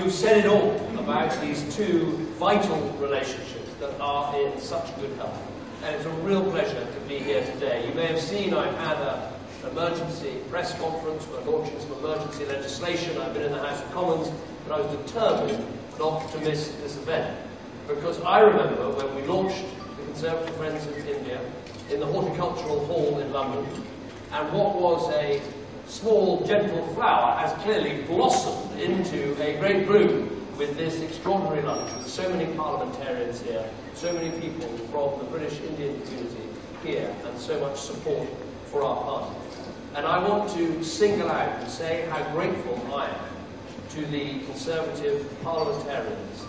you've said it all about these two vital relationships that are in such good health. And it's a real pleasure to be here today. You may have seen I've had an emergency press conference. We're launching some emergency legislation. I've been in the House of Commons, but I was determined not to miss this event. Because I remember when we launched the Conservative Friends of India in the Horticultural Hall in London, and what was a small, gentle flower has clearly blossomed into a great bloom with this extraordinary lunch, with so many parliamentarians here, so many people from the British Indian community here, and so much support for our party. And I want to single out and say how grateful I am to the Conservative parliamentarians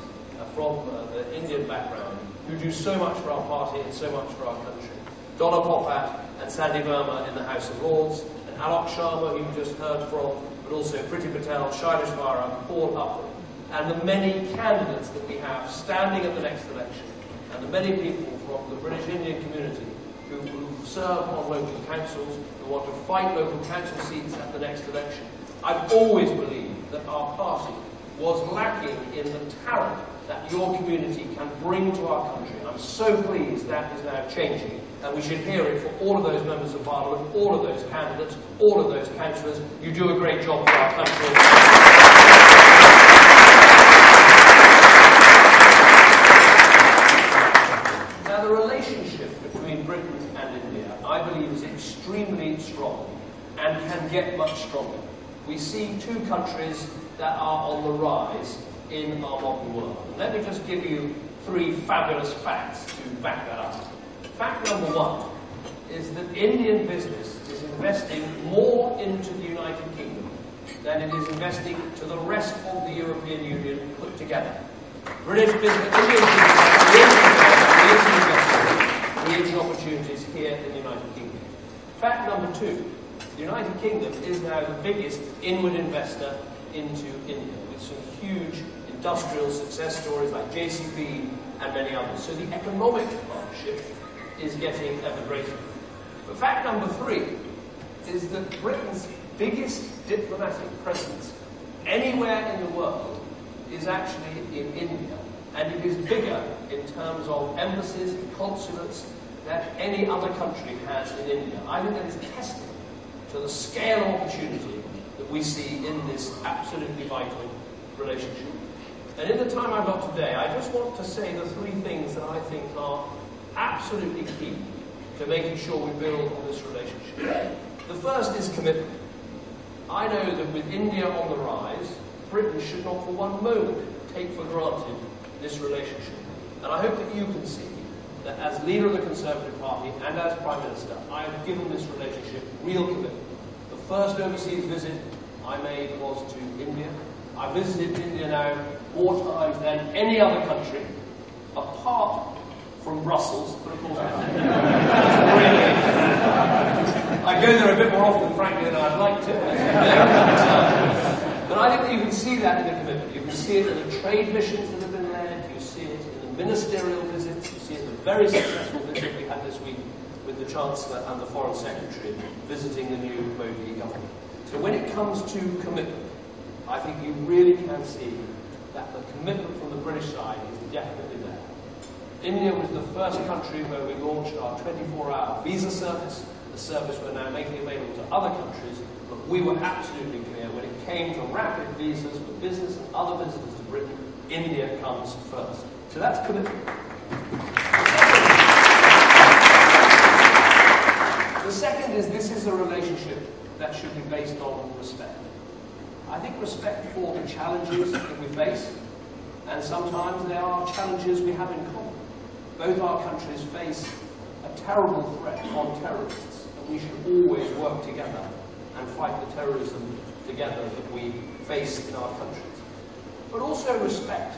from the Indian background who do so much for our party and so much for our country. Donna Popat and Sandy Verma in the House of Lords, and Alok Sharma, who you just heard from, but also Priti Patel, Shailesh Vara, Paul Upton, and the many candidates that we have standing at the next election, and the many people from the British Indian community who serve on local councils, who want to fight local council seats at the next election. I've always believed that our party was lacking in the talent that your community can bring to our country. I'm so pleased that is now changing, and we should hear it for all of those members of Parliament, all of those candidates, all of those councillors. You do a great job for our country. Now, the relationship between Britain and India, I believe, is extremely strong and can get much stronger. We see two countries that are on the rise in our modern world. And let me just give you three fabulous facts to back that up. Fact number one is that Indian business is investing more into the United Kingdom than it is investing to the rest of the European Union put together. British business, Indian business, creating opportunities here in the United Kingdom. Fact number two, the United Kingdom is now the biggest inward investor into India, with some huge industrial success stories like JCB and many others. So the economic partnership is getting ever greater. But fact number three is that Britain's biggest diplomatic presence anywhere in the world is actually in India. And it is bigger in terms of embassies and consulates than any other country has in India. I think that is testament to the scale of opportunity that we see in this absolutely vital relationship. And in the time I've got today, I just want to say the three things that I think are absolutely key to making sure we build on this relationship. The first is commitment. I know that with India on the rise, Britain should not for one moment take for granted this relationship. And I hope that you can see that as leader of the Conservative Party and as Prime Minister, I have given this relationship real commitment. The first overseas visit I made was to India. I visited India now more times than any other country, apart from Brussels, but of course I go there a bit more often, frankly, than I'd like to. But I think that you can see that in the commitment. You can see it in the trade missions that have been led, you see it in the ministerial visits, you see it in the very successful visit we had this week with the Chancellor and the Foreign Secretary visiting the new Modi government. So when it comes to commitment, I think you really can see that the commitment from the British side is definitely there. India was the first country where we launched our 24-hour visa service, a service we're now making available to other countries, but we were absolutely clear when it came to rapid visas for business and other visitors to Britain, India comes first. So that's commitment. The second is this is a relationship that should be based on respect. I think respect for the challenges that we face, and sometimes there are challenges we have in common. Both our countries face a terrible threat from terrorists, and we should always work together and fight the terrorism together that we face in our countries. But also respect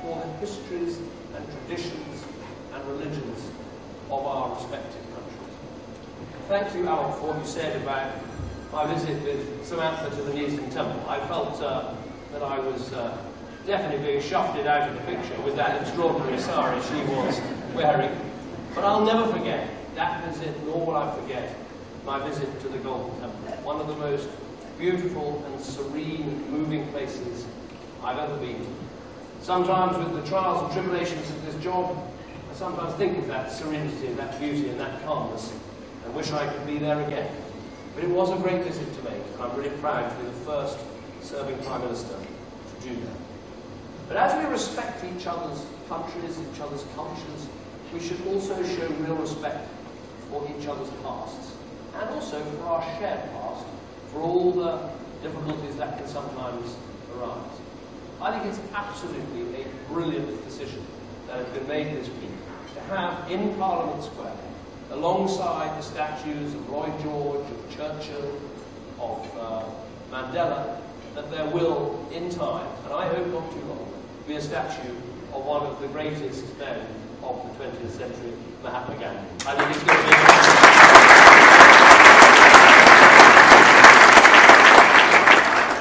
for the histories and traditions and religions of our respective countries. Thank you, Alok, for what you said about my visit with Samantha to the Neasden Temple. I felt that I was definitely being shafted out of the picture with that extraordinary sari she was wearing. But I'll never forget that visit, nor will I forget my visit to the Golden Temple, one of the most beautiful and serene, moving places I've ever been to. Sometimes with the trials and tribulations of this job, I sometimes think of that serenity, that beauty and that calmness, and wish I could be there again. But it was a great visit to make, and I'm really proud to be the first serving Prime Minister to do that. But as we respect each other's countries, each other's cultures, we should also show real respect for each other's pasts, and also for our shared past, for all the difficulties that can sometimes arise. I think it's absolutely a brilliant decision that has been made this week to have in Parliament Square, alongside the statues of Lloyd George, of Churchill, of Mandela, that there will, in time, and I hope not too long, be a statue of one of the greatest men of the 20th century, Mahatma Gandhi. I think it's going to be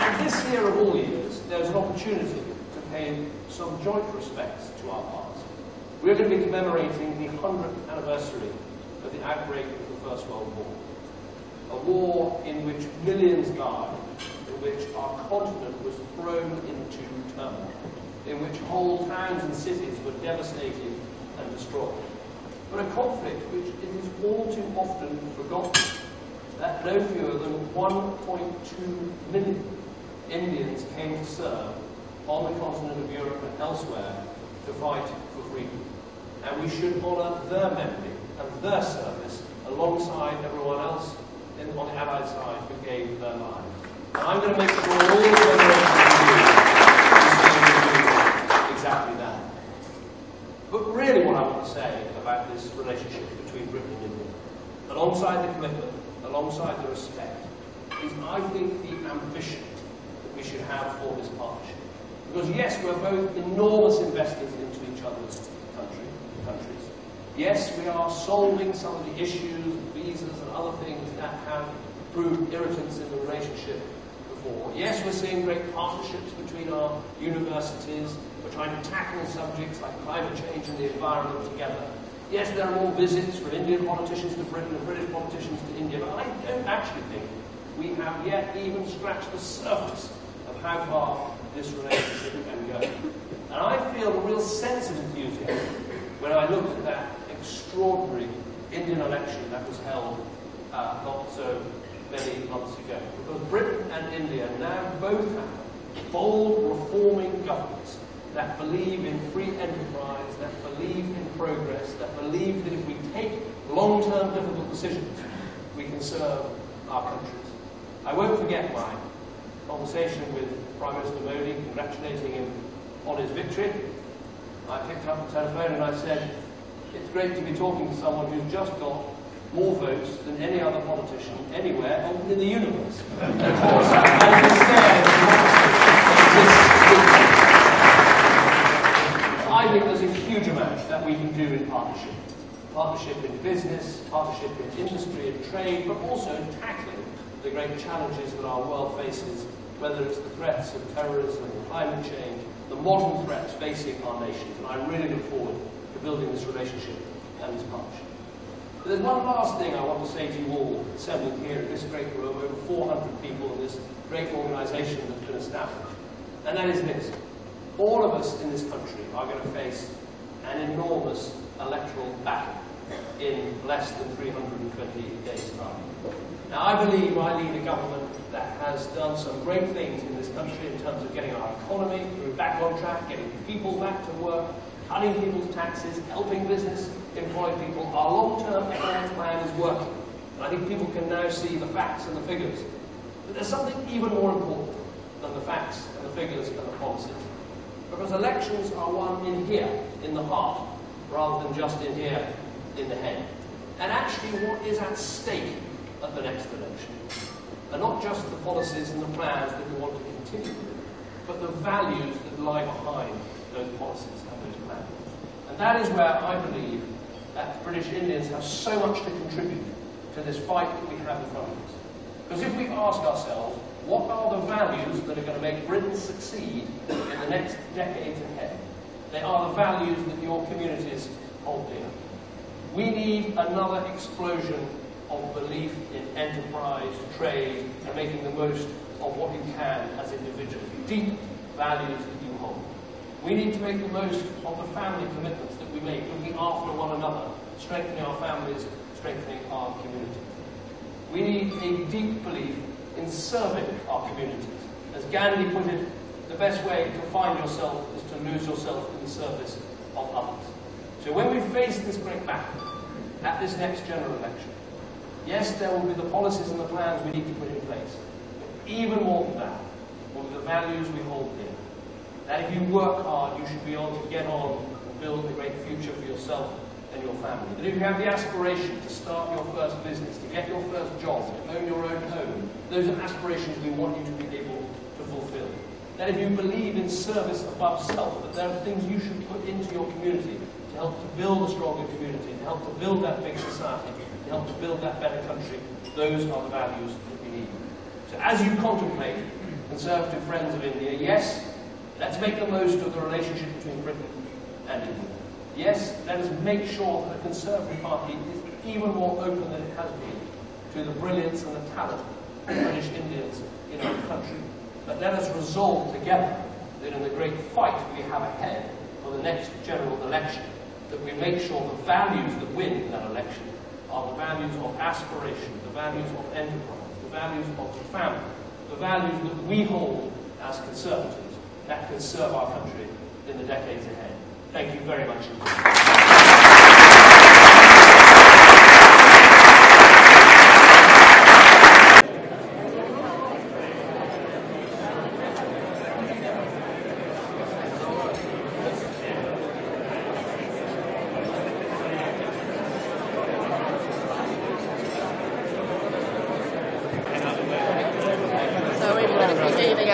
and this year of all years, there's an opportunity to pay some joint respects to our past. We're going to be commemorating the 100th anniversary of the outbreak of the First World War. A war in which millions died, in which our continent was thrown into turmoil, in which whole towns and cities were devastated and destroyed. But a conflict which it is all too often forgotten that no fewer than 1.2 million Indians came to serve on the continent of Europe and elsewhere to fight for freedom. And we should honour their memory and their service alongside everyone else on the Allied side who gave their lives. And I'm going to make sure all the do exactly that. But really what I want to say about this relationship between Britain and India, alongside the commitment, alongside the respect, is I think the ambition that we should have for this partnership. Because yes, we're both enormous investors into each other's countries. Yes, we are solving some of the issues, visas and other things that have proved irritants in the relationship before. Yes, we're seeing great partnerships between our universities. We're trying to tackle subjects like climate change and the environment together. Yes, there are more visits from Indian politicians to Britain and British politicians to India, but I don't actually think we have yet even scratched the surface of how far this relationship can go. And I feel a real sense of enthusiasm when I look at that extraordinary Indian election that was held not so many months ago. Because Britain and India now both have bold, reforming governments that believe in free enterprise, that believe in progress, that believe that if we take long-term difficult decisions, we can serve our countries. I won't forget my conversation with Prime Minister Modi, congratulating him on his victory. I picked up the telephone and I said, it's great to be talking to someone who's just got more votes than any other politician anywhere in the universe. And of course, I think there's a huge amount that we can do in partnership. Partnership in business, partnership in industry and trade, but also in tackling the great challenges that our world faces, whether it's the threats of terrorism and climate change, the modern threats facing our nations. And I really look forward to building this relationship and this partnership. But there's one last thing I want to say to you all assembled here in this great room, over 400 people in this great organisation that's been established. And that is this. All of us in this country are going to face an enormous electoral battle in less than 320 days' time. Now, I believe I lead a government that has done some great things in this country in terms of getting our economy back on track, getting people back to work, cutting people's taxes, helping business employ people. Our long-term economic plan is working. And I think people can now see the facts and the figures. But there's something even more important than the facts and the figures and the policies. Because elections are won in here, in the heart, rather than just in here, in the head. And actually what is at stake at the next election are not just the policies and the plans that we want to continue with, but the values that lie behind those policies and those plans. And that is where I believe that British Indians have so much to contribute to this fight that we have in front of us. Because if we ask ourselves, what are the values that are going to make Britain succeed in the next decades ahead? They are the values that your communities hold dear. We need another explosion of belief in enterprise, trade, and making the most of what you can as individuals. Deep values that you hold. We need to make the most of the family commitments that we make, looking after one another, strengthening our families, strengthening our community. We need a deep belief in serving our communities. As Gandhi put it, the best way to find yourself is to lose yourself in the service of others. So when we face this great battle at this next general election, yes, there will be the policies and the plans we need to put in place. But even more than that, will be the values we hold dear. That if you work hard, you should be able to get on and build a great future for yourself and your family. That if you have the aspiration to start your first business, to get your first job, to own your own home, those are aspirations we want you to be able to fulfill. That if you believe in service above self, that there are things you should put into your community to help to build a stronger community, to help to build that big society, to help to build that better country, those are the values that we need. So as you contemplate Conservative Friends of India, yes, let's make the most of the relationship between Britain and India. Yes, let us make sure that the Conservative Party is even more open than it has been to the brilliance and the talent of British Indians in our country. But let us resolve together that in the great fight we have ahead for the next general election, that we make sure the values that win in that election are the values of aspiration, the values of enterprise, the values of the family, the values that we hold as Conservatives that can serve our country in the decades ahead. Thank you very much indeed.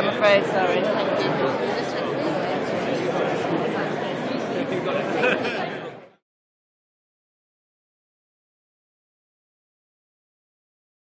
I'm afraid, sorry. Thank you.